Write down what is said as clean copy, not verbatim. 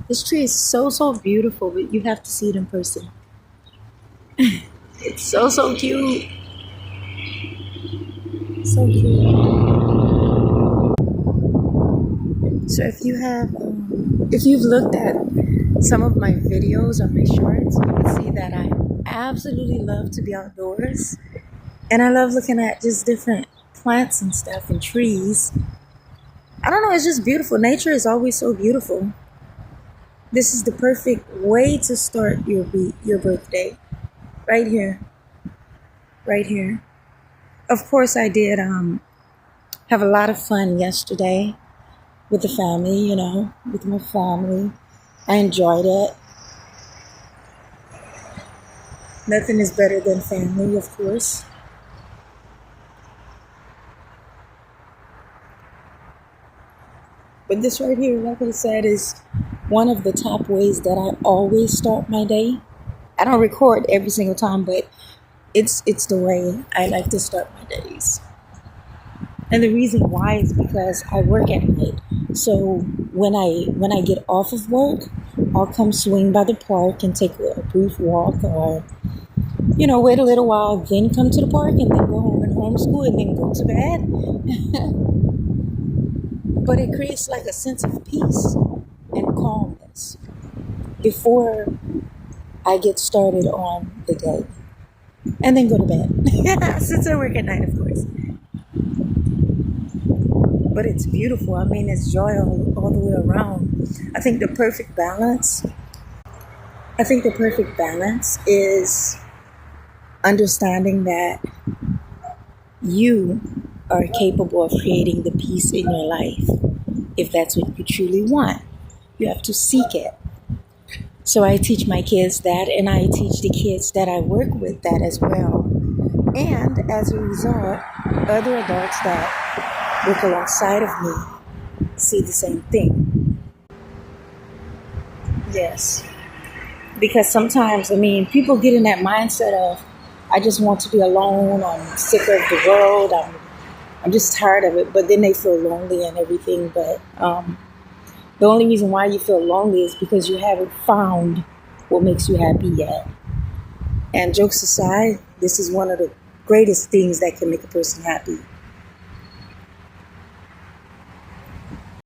This tree is so beautiful, but you have to see it in person. It's so cute. So cute. So if you've looked at some of my videos or my shorts, you will see that I absolutely love to be outdoors. And I love looking at just different plants and stuff and trees. I don't know, it's just beautiful. Nature is always so beautiful. This is the perfect way to start your birthday. Right here. Right here. Of course I did have a lot of fun yesterday with the family, with my family. I enjoyed it. Nothing is better than family, of course. But this right here, like I said, is one of the top ways that I always start my day. I don't record every single time, but it's the way I like to start my days. And the reason why is because I work at night. So when I get off of work, I'll come swing by the park and take a brief walk, or wait a little while, then come to the park and then go home and homeschool and then go to bed. But it creates like a sense of peace and calmness before I get started on the day, and then go to bed. Since I work at night, of course. But it's beautiful. I mean, it's joy all the way around. I think the perfect balance. I think the perfect balance is understanding that you are capable of creating the peace in your life. If that's what you truly want, you have to seek it. So I teach my kids that, and I teach the kids that I work with that as well. And as a result, other adults that work alongside of me see the same thing. Yes. Because sometimes, people get in that mindset of, I just want to be alone, I'm sick of the world, I'm just tired of it, but then they feel lonely and everything. But the only reason why you feel lonely is because you haven't found what makes you happy yet. And jokes aside, this is one of the greatest things that can make a person happy.